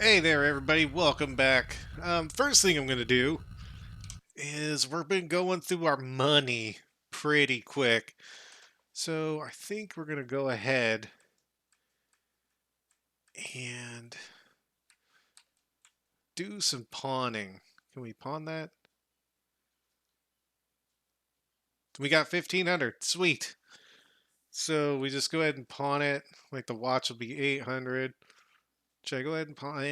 Hey there, everybody. Welcome back. First thing I'm going to do is we've been going through our money pretty quick. So I think we're going to go ahead and do some pawning. Can we pawn that? We got 1500. Sweet. So we just go ahead and pawn it. Like the watch will be 800. Should I go ahead and pawn?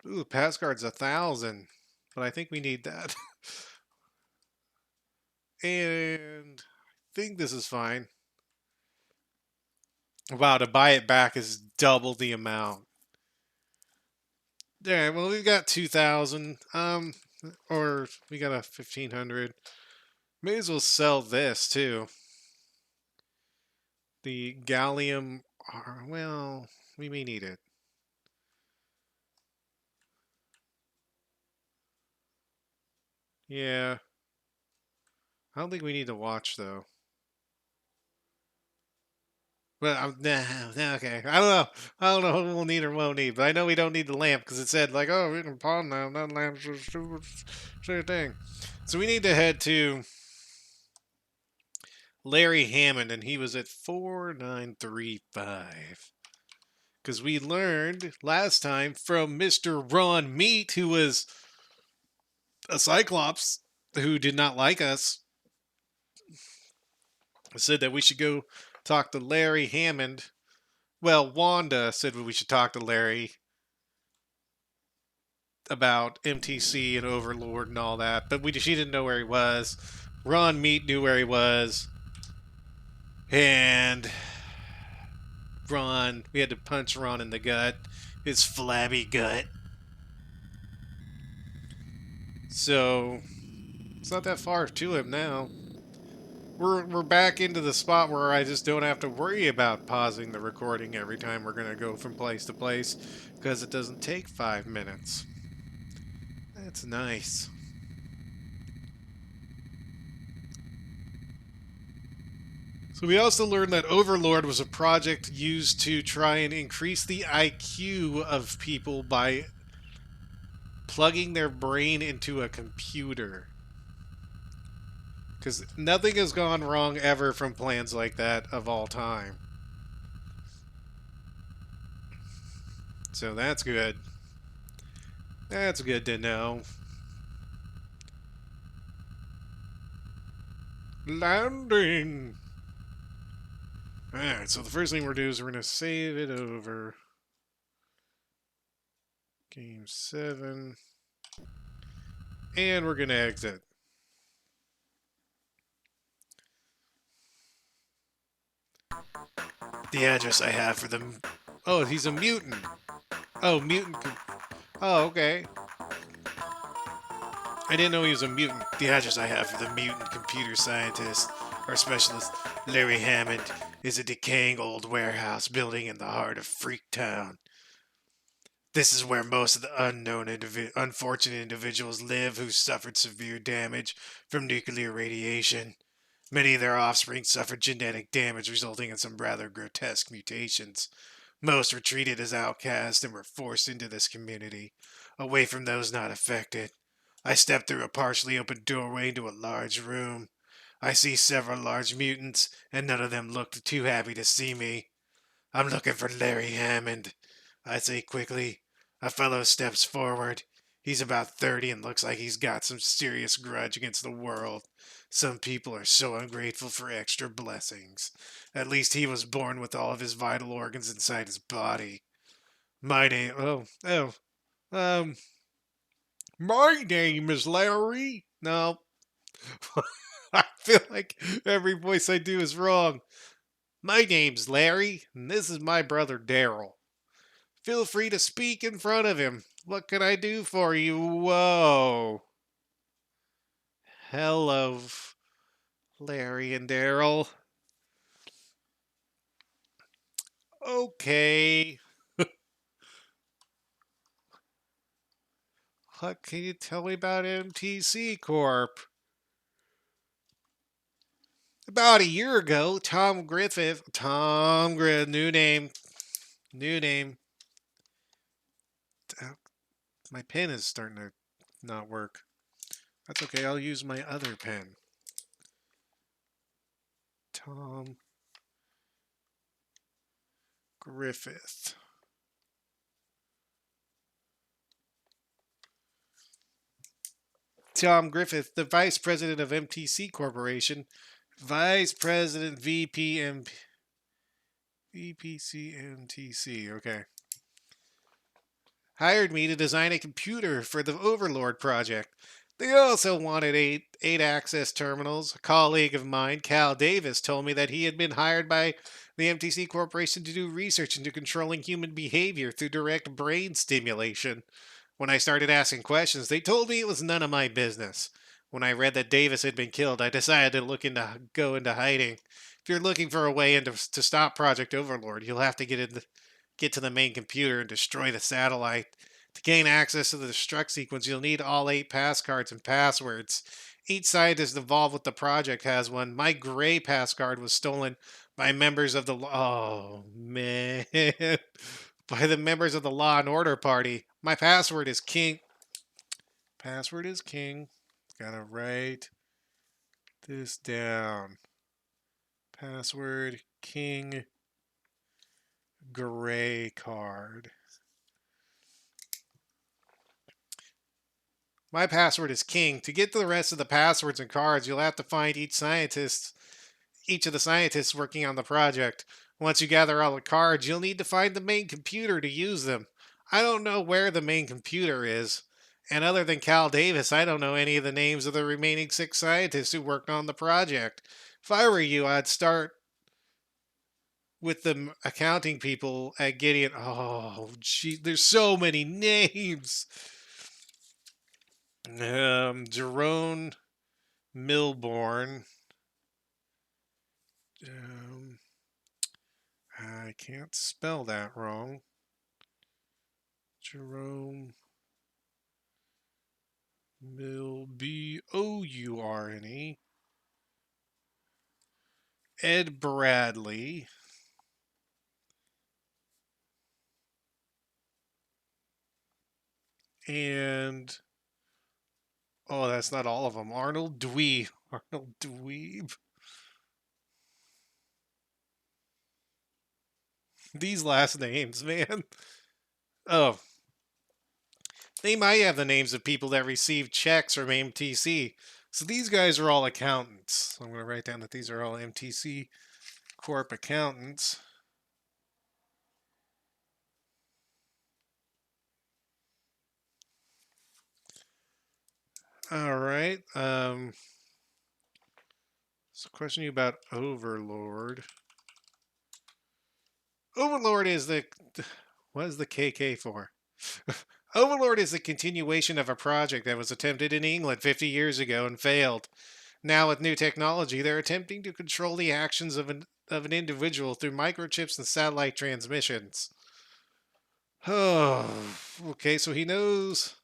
Ooh, pass card's 1,000. But I think we need that. And I think this is fine. Wow, to buy it back is double the amount. Yeah, well, we've got 2,000. Or we got a 1,500. May as well sell this too. The gallium. Well, we may need it. Yeah, I don't think we need to watch though. But okay. I don't know what we'll need or won't need. But I know we don't need the lamp because it said like, oh, we can pawn now. That lamp's a stupid, stupid thing. So we need to head to Larry Hammond, and he was at 4935. Because we learned last time from Mr. Ron Meat, who was a Cyclops who did not like us, said that we should go talk to Larry Hammond. Well, Wanda said we should talk to Larry about MTC and Overlord and all that, but she didn't know where he was. Ron Meat knew where he was, and we had to punch Ron in the gut, his flabby gut. So it's not that far to him now. We're back into the spot where I just don't have to worry about pausing the recording every time we're gonna go from place to place because it doesn't take 5 minutes. That's nice. So we also learned that Overlord was a project used to try and increase the IQ of people by plugging their brain into a computer. Because nothing has gone wrong ever from plans like that of all time. So that's good. That's good to know. Landing! Alright, so the first thing we're doing is we're going to save it over. Game 7. And we're going to exit. The address I have for them. Oh, he's a mutant. Oh, mutant. Oh, okay. I didn't know he was a mutant. The address I have for the mutant computer scientist or specialist, Larry Hammond, is a decaying old warehouse building in the heart of Freaktown. This is where most of the unfortunate individuals live who suffered severe damage from nuclear radiation. Many of their offspring suffered genetic damage resulting in some rather grotesque mutations. Most were treated as outcasts and were forced into this community, away from those not affected. I step through a partially open doorway into a large room. I see several large mutants, and none of them look too happy to see me. I'm looking for Larry Hammond, I say quickly. A fellow steps forward. He's about 30 and looks like he's got some serious grudge against the world. Some people are so ungrateful for extra blessings. At least he was born with all of his vital organs inside his body. My name. Um, my name is Larry. No. I feel like every voice I do is wrong. My name's Larry, and this is my brother Darrell. Feel free to speak in front of him. What can I do for you? Whoa. Hello, Larry and Darrell. Okay. What can you tell me about MTC Corp? About a year ago, Tom Griffith, new name, New name. Oh, my pen is starting to not work. That's okay. I'll use my other pen. Tom Griffith. Tom Griffith, the Vice President of MTC Corporation. Vice President VPC Okay. Hired me to design a computer for the Overlord project. They also wanted eight access terminals. A colleague of mine, Cal Davis, told me that he had been hired by the MTC Corporation to do research into controlling human behavior through direct brain stimulation. When I started asking questions, they told me it was none of my business. When I read that Davis had been killed, I decided to go into hiding. If you're looking for a way to stop Project Overlord, you'll have to get to the main computer and destroy the satellite. To gain access to the destruct sequence, you'll need all 8 passcards and passwords. Each scientist involved with the project has one. My gray passcard was stolen by members of the oh man by the members of the Law and Order Party. My password is King. Password is King. Gotta write this down. Password King Gray card. My password is King. To get to the rest of the passwords and cards, you'll have to find each of the scientists working on the project. Once you gather all the cards, you'll need to find the main computer to use them. I don't know where the main computer is. And other than Cal Davis, I don't know any of the names of the remaining 6 scientists who worked on the project. If I were you, I'd start with the accounting people at Gideon. Oh, gee, there's so many names. Jerome Milborn. Um, I can't spell that wrong. Jerome Bourne. Ed Bradley. And oh, that's not all of them. Arnold Dweeb. Arnold Dweeb. These last names, man. Oh, they might have the names of people that received checks from MTC. So these guys are all accountants. So I'm going to write down that these are all MTC Corp accountants. All right. So, question you about Overlord. Overlord is the what is the KK for? Overlord is the continuation of a project that was attempted in England 50 years ago and failed. Now, with new technology, they're attempting to control the actions of an individual through microchips and satellite transmissions. Oh, okay, so he knows.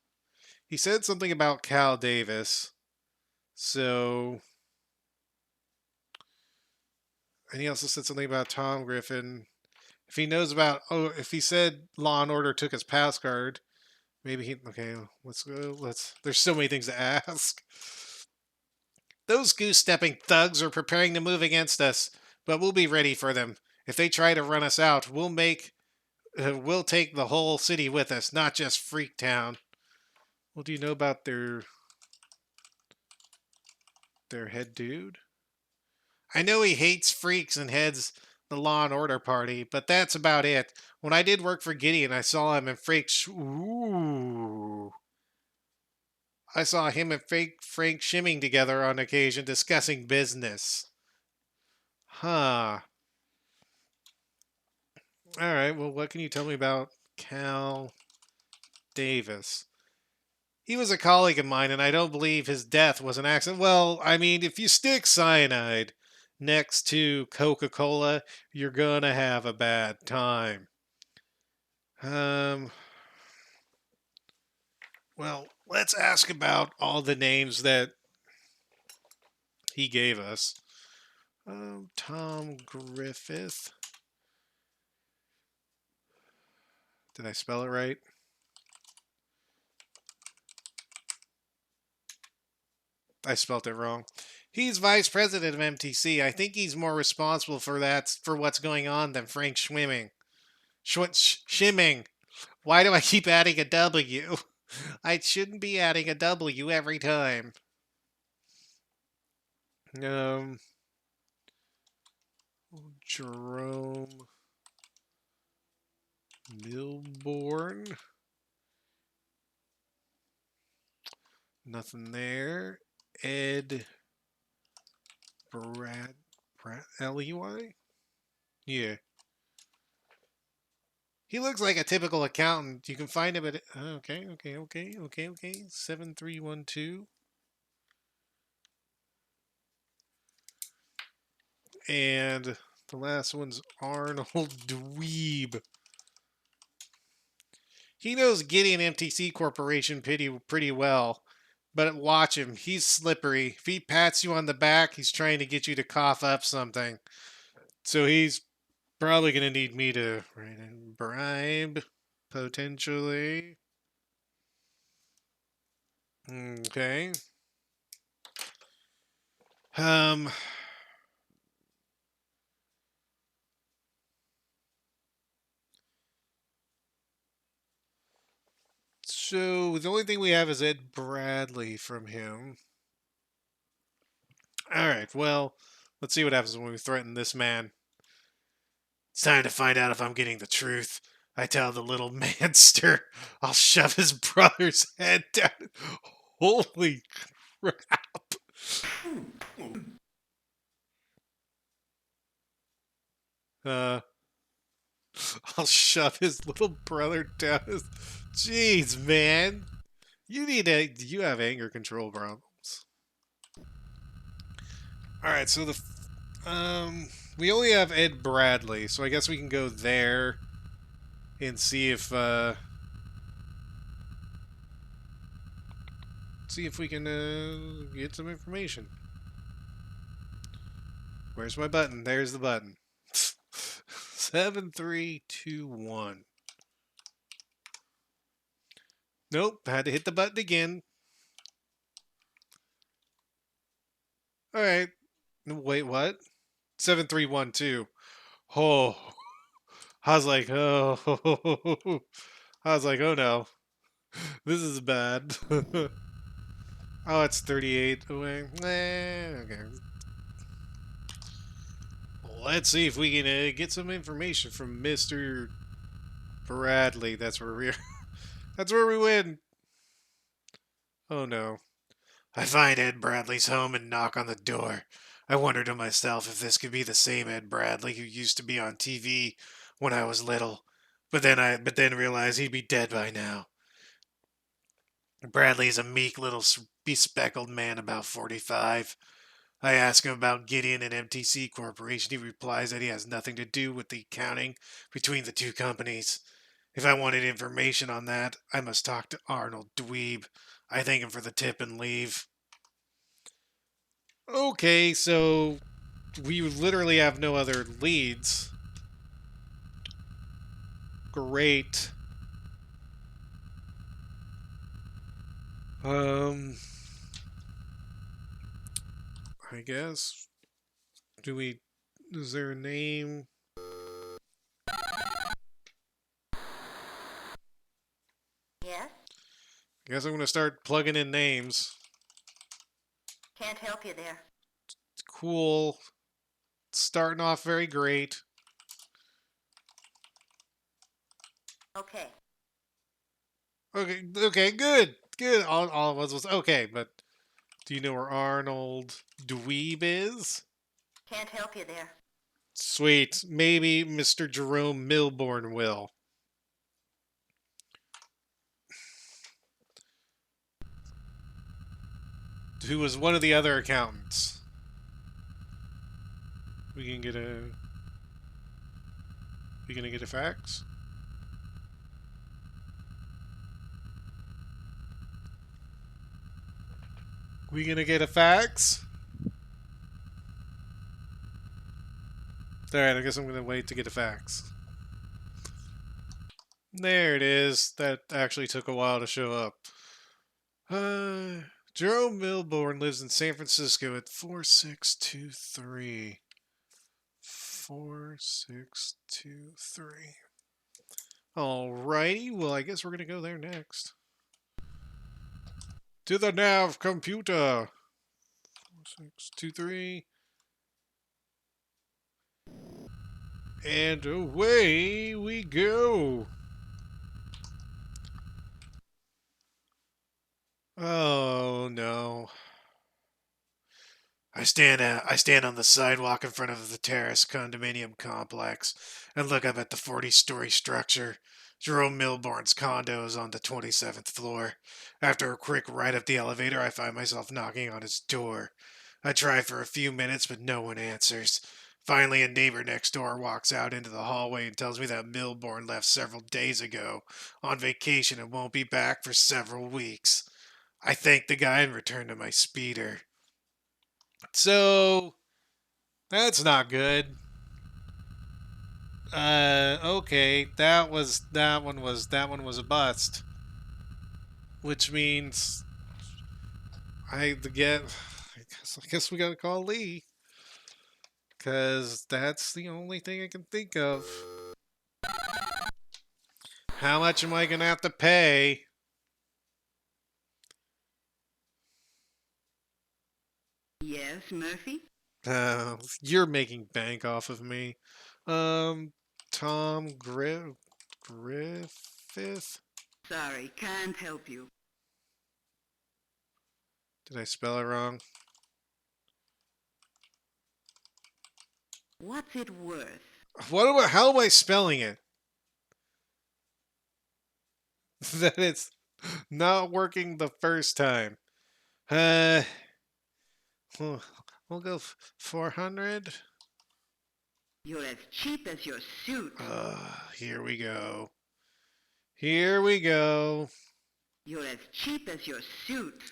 He said something about Cal Davis. So. And he also said something about Tom Griffin. If he knows about. Oh, if he said Law and Order took his pass card, maybe he. Okay, let's go. There's so many things to ask. Those goose stepping thugs are preparing to move against us, but we'll be ready for them. If they try to run us out, we'll take the whole city with us, not just Freaktown. Well, do you know about their head dude? I know he hates freaks and heads the Law and Order Party, but that's about it. When I did work for Gideon, I saw him and Ooh. I saw him and Frank shimming together on occasion discussing business. Huh. Alright, well, what can you tell me about Cal Davis? He was a colleague of mine, and I don't believe his death was an accident. Well, I mean, if you stick cyanide next to Coca Cola, you're gonna have a bad time. Um, well, let's ask about all the names that he gave us. Tom Griffith. Did I spell it right? I spelled it wrong. He's vice president of MTC. I think he's more responsible for what's going on than Frank Schwimming. Shimming. Why do I keep adding a W? I shouldn't be adding a W every time. Jerome Milborn. Nothing there. Ed Brad Ley? Yeah. He looks like a typical accountant. You can find him at okay. 7312. And the last one's Arnold Dweeb. He knows Gideon MTC Corporation pretty well. But watch him. He's slippery. If he pats you on the back, he's trying to get you to cough up something. So he's probably going to need me to write a bribe, potentially. Okay. So the only thing we have is Ed Bradley from him. Alright, well, let's see what happens when we threaten this man. It's time to find out if I'm getting the truth. I tell the little manster I'll shove his brother's head down. Holy crap. I'll shove his little brother down his... Jeez, man. You have anger control problems. Alright, so we only have Ed Bradley, so I guess we can go there and see if we can get some information. Where's my button? There's the button. 7321. Nope, had to hit the button again. Alright. Wait, what? 7312. Oh. I was like, oh. I was like, oh no. This is bad. Oh, it's 38 away. Okay. Let's see if we can get some information from Mr. Bradley. That's where we're... That's where we win. Oh no. I find Ed Bradley's home and knock on the door. I wonder to myself if this could be the same Ed Bradley who used to be on TV when I was little. But then realized he'd be dead by now. Bradley is a meek little bespectacled man about 45. I ask him about Gideon and MTC Corporation. He replies that he has nothing to do with the accounting between the two companies. If I wanted information on that, I must talk to Arnold Dweeb. I thank him for the tip and leave. Okay, so we literally have no other leads. Great. I guess. Is there a name? Yeah? I guess I'm going to start plugging in names. Can't help you there. Cool. Starting off very great. Okay. Okay, good. Good. All of us was okay, but do you know where Arnold Dweeb is? Can't help you there. Sweet. Maybe Mr. Jerome Milborn will. Who was one of the other accountants. We gonna get a fax? We gonna get a fax? Alright, I guess I'm gonna wait to get a fax. There it is. That actually took a while to show up. Jerome Milbourne lives in San Francisco at 4623. 4623. Alrighty, well, I guess we're gonna go there next. To the nav computer. 4623. And away we go. Oh no. I stand on the sidewalk in front of the terrace condominium complex and look up at the 40-story structure. Jerome Milbourne's condo is on the 27th floor. After a quick ride up the elevator, I find myself knocking on his door. I try for a few minutes, but no one answers. Finally, a neighbor next door walks out into the hallway and tells me that Milbourne left several days ago on vacation and won't be back for several weeks. I thank the guy and return to my speeder. So that's not good. Okay, that one was a bust, which means I guess we gotta call Lee, cause that's the only thing I can think of. How much am I gonna have to pay? Yes, Murphy? You're making bank off of me. Um, Tom Griffith. Sorry, can't help you. Did I spell it wrong? What's it worth? How am I spelling it? That it's not working the first time. Uh, we'll go 400. You're as cheap as your suit. Here we go. Here we go. You're as cheap as your suit.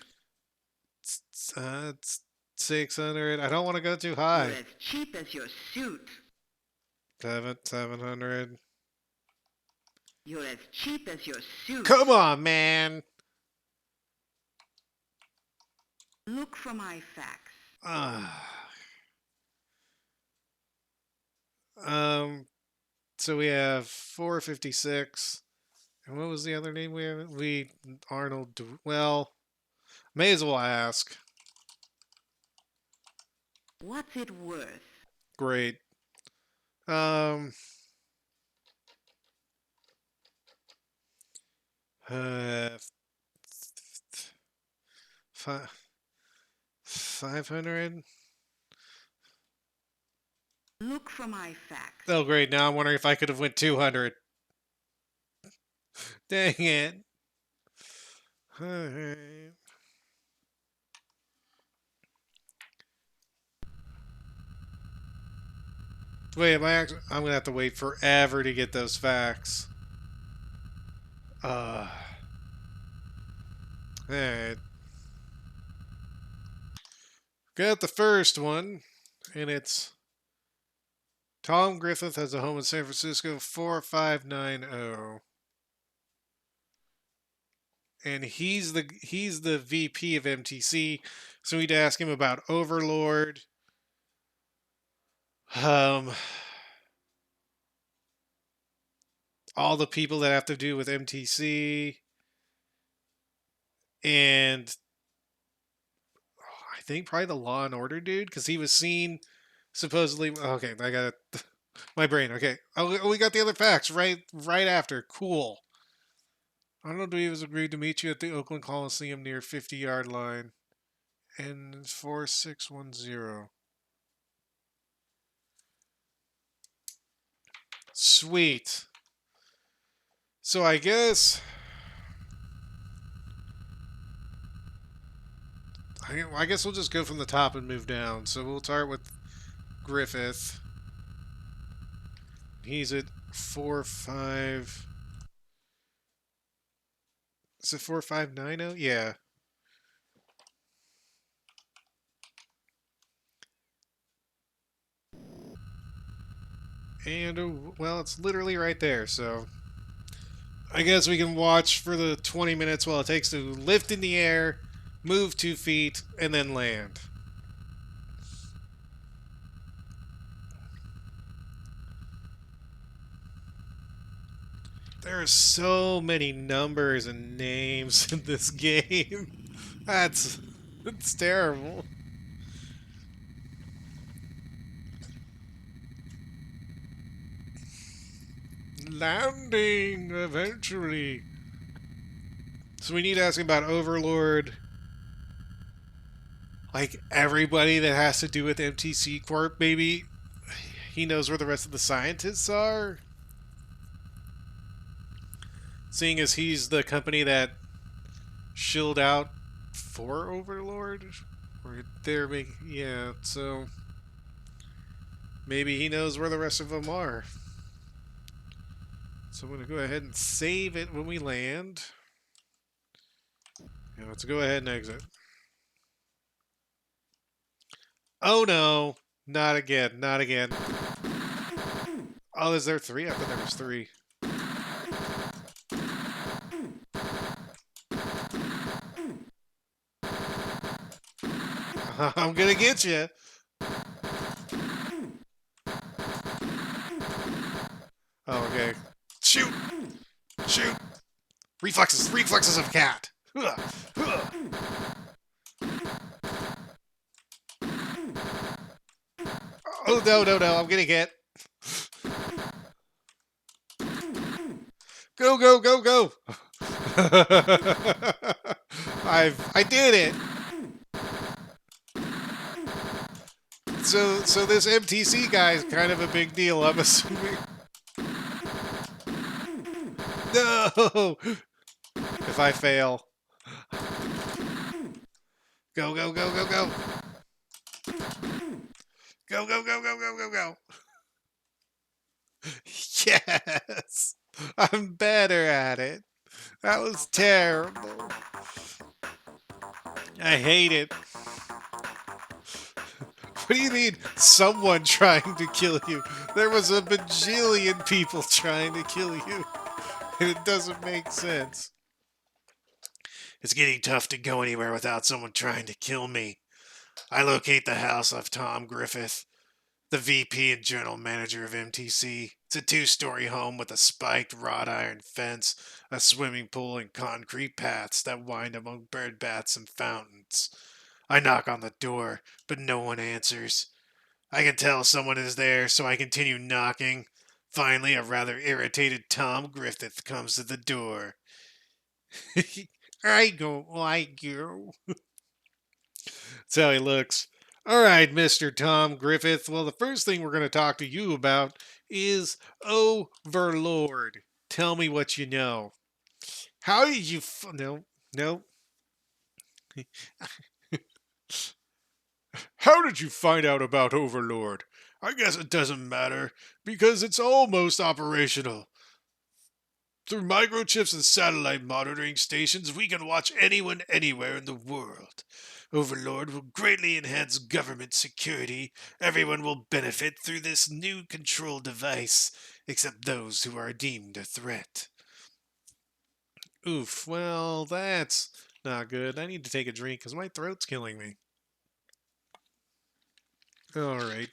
It's 600. I don't want to go too You're high. as cheap as your suit. 700. You're as cheap as your suit. Come on, man. Look for my facts. So we have 456. And what was the other name we have? Arnold. Well, may as well ask. What's it worth? Great. Um. 500. Look for my facts. Oh, great. Now I'm wondering if I could have went 200. Dang it. Alright. Wait, I'm gonna have to wait forever to get those facts. Alright. Got the first one, and it's Tom Griffith has a home in San Francisco, 4590. And he's the VP of MTC, so we'd ask him about Overlord. All the people that have to do with MTC, and I think probably the Law and Order dude, because he was seen supposedly. Okay, I got my brain. Okay, we got the other facts right after. Cool. Arnold Weaves agreed to meet you at the Oakland Coliseum near 50-yard line. And 4610. Sweet. So I guess I guess we'll just go from the top and move down. So we'll start with Griffith. He's at 45. Is it 4590? Yeah. And well, it's literally right there. So I guess we can watch for the 20 minutes while it takes to lift in the air, move 2 feet, and then land. There are so many numbers and names in this game. That's terrible. Landing eventually. So we need to ask him about Overlord. Like everybody that has to do with MTC Corp, maybe he knows where the rest of the scientists are. Seeing as he's the company that shilled out for Overlord, or they're making, yeah. So maybe he knows where the rest of them are. So I'm gonna go ahead and save it when we land. Yeah, let's go ahead and exit. Oh no! Not again, not again. Oh, is there 3? I thought there was 3. I'm gonna get you. Oh, okay. Shoot! Shoot! Reflexes! Reflexes of a cat! Oh, no, no, no. I'm getting hit. Go, go, go, go! I did it! So this MTC guy is kind of a big deal, I'm assuming. No! If I fail. Go, go, go, go, go! Go, go, go, go, go, go, go! Yes! I'm better at it. That was terrible. I hate it. What do you mean, someone trying to kill you? There was a bajillion people trying to kill you. And it doesn't make sense. It's getting tough to go anywhere without someone trying to kill me. I locate the house of Tom Griffith, the VP and general manager of MTC. It's a 2-story home with a spiked wrought iron fence, a swimming pool, and concrete paths that wind among bird baths and fountains. I knock on the door, but no one answers. I can tell someone is there, so I continue knocking. Finally, a rather irritated Tom Griffith comes to the door. I don't like you. That's how he looks. All right, Mr. Tom Griffith. Well, the first thing we're going to talk to you about is Overlord. Tell me what you know. How did you... no, no. How did you find out about Overlord? I guess it doesn't matter, because it's almost operational. Through microchips and satellite monitoring stations, we can watch anyone anywhere in the world. Overlord will greatly enhance government security. Everyone will benefit through this new control device, except those who are deemed a threat. Oof, well, that's not good. I need to take a drink because my throat's killing me. Alright.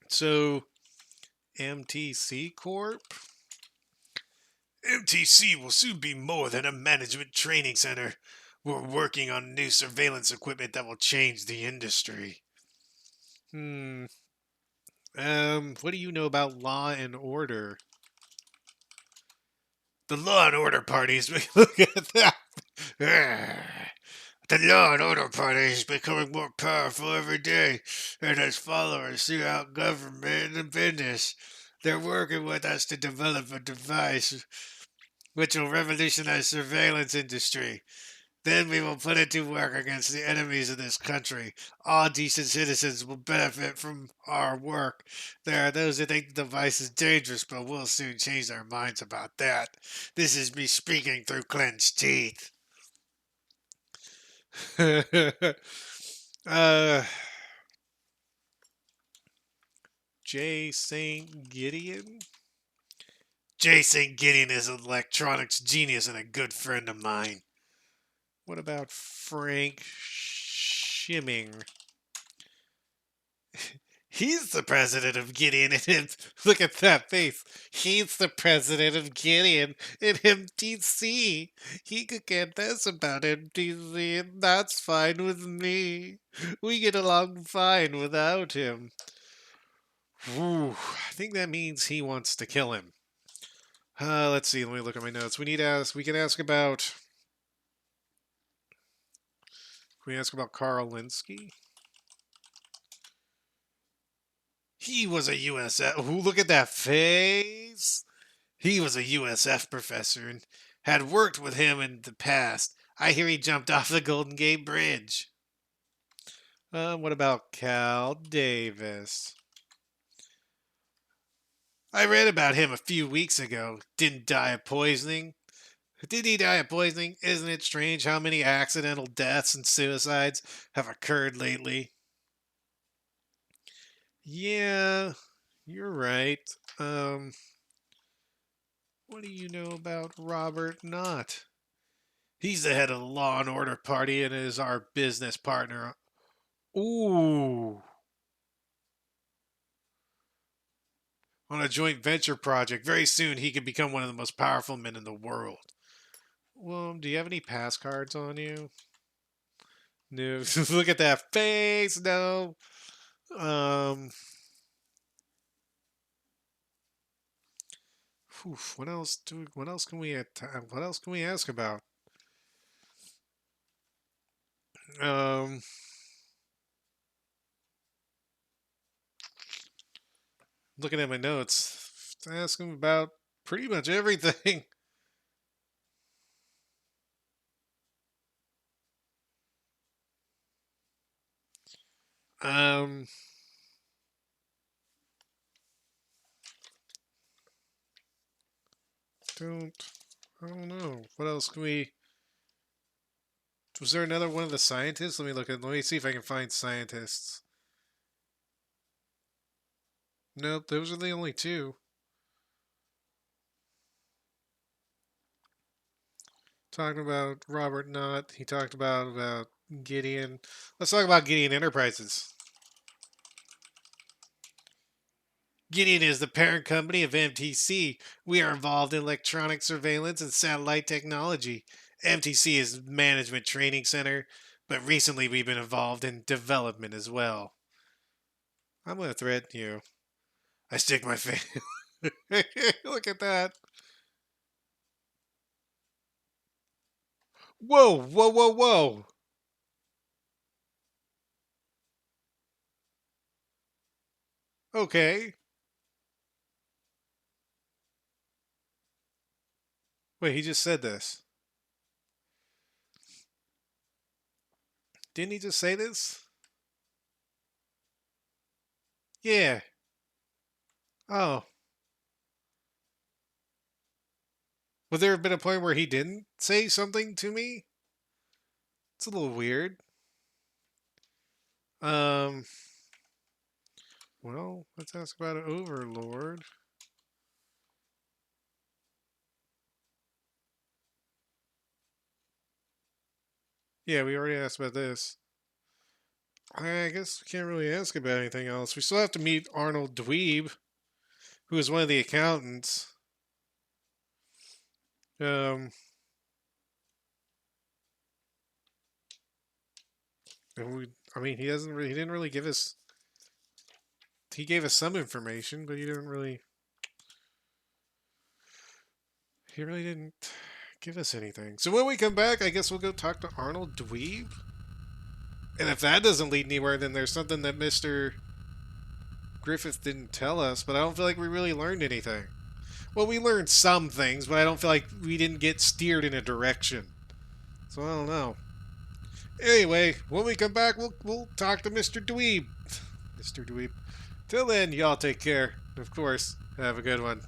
So, MTC Corp? MTC will soon be more than a management training center. We're working on new surveillance equipment that will change the industry. What do you know about law and order? The law and order parties, look at that. The law and order party is becoming more powerful every day, and its followers throughout government and business. They're working with us to develop a device which will revolutionize surveillance industry. Then we will put it to work against the enemies of this country. All decent citizens will benefit from our work. There are those who think the device is dangerous, but we'll soon change their minds about that. This is me speaking through clenched teeth. uh, J. St. Gideon? Jason Gideon is an electronics genius and a good friend of mine. What about Frank Shimming? He's the president of Gideon and look at that face. He's the president of Gideon and MTC. He could care less about MTC, and that's fine with me. We get along fine without him. Whew, I think that means he wants to kill him. Let's see. Let me look at my notes. We need to ask. We can ask about. Can we ask about Carl Linsky? He was a USF. Ooh, look at that face. He was a USF professor and had worked with him in the past. I hear he jumped off the Golden Gate Bridge. What about Cal Davis? I read about him a few weeks ago. Didn't die of poisoning. Did he die of poisoning? Isn't it strange how many accidental deaths and suicides have occurred lately? Yeah, you're right. What do you know about Robert Knott? He's the head of the Law and Order Party and is our business partner. Ooh. On a joint venture project. Very soon he could become one of the most powerful men in the world. Well, do you have any pass cards on you? No. Look at that face. No. What else can we ask about? Looking at my notes, ask him about pretty much everything. Um, I don't know. What else can we? Was there another one of the scientists? Let me see if I can find scientists. Nope, those are the only two. Talking about Robert Knott. He talked about Gideon. Let's talk about Gideon Enterprises. Gideon is the parent company of MTC. We are involved in electronic surveillance and satellite technology. MTC is management training center, but recently we've been involved in development as well. I'm going to threaten you. I stick my face. Look at that. Whoa, whoa, whoa, whoa. Okay. Wait, he just said this. Didn't he just say this? Yeah. Oh. Would there have been a point where he didn't say something to me? It's a little weird. Well, let's ask about an Overlord. Yeah, we already asked about this. I guess we can't really ask about anything else. We still have to meet Arnold Dweeb, who is one of the accountants. And he didn't really give us. He gave us some information, but he really didn't give us anything. So when we come back, I guess we'll go talk to Arnold Dweeb. And if that doesn't lead anywhere, then there's something that Mr. Griffith didn't tell us, but I don't feel like we really learned anything. Well, we learned some things, but I don't feel like we didn't get steered in a direction. So I don't know. Anyway, when we come back, we'll talk to Mr. Dweeb. Mr. Dweeb. Till then, y'all take care. Of course, have a good one.